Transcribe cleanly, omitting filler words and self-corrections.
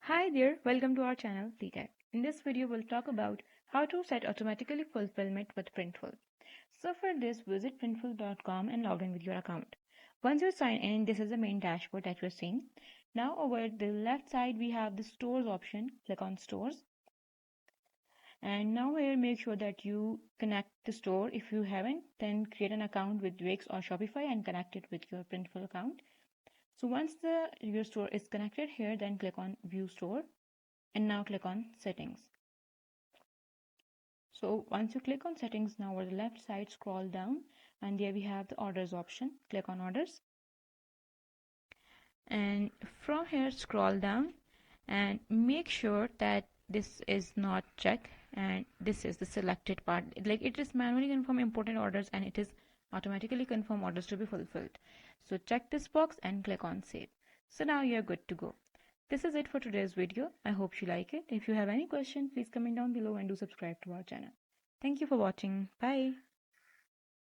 Hi there, welcome to our channel Tech. In this video, we'll talk about how to set automatically fulfillment with Printful. So for this, visit printful.com and log in with your account. Once you sign in, this is the main dashboard that you're seeing. Now over the left side, we have the stores option. Click on stores. And now here, make sure that you connect the store. If you haven't, then create an account with Wix or Shopify and connect it with your Printful account. So once your store is connected here, then click on View Store. And now click on settings. So once you click on settings, now over the left side, scroll down and there we have the orders option. Click on orders, and from here scroll down and make sure that this is not checked and this is the selected part. Like it is manually confirm important orders and it is automatically confirm orders to be fulfilled. So check this box and click on save. So now you're good to go. This is it for today's video. I hope you like it. If you have any question, please comment down below and do subscribe to our channel. Thank you for watching. Bye.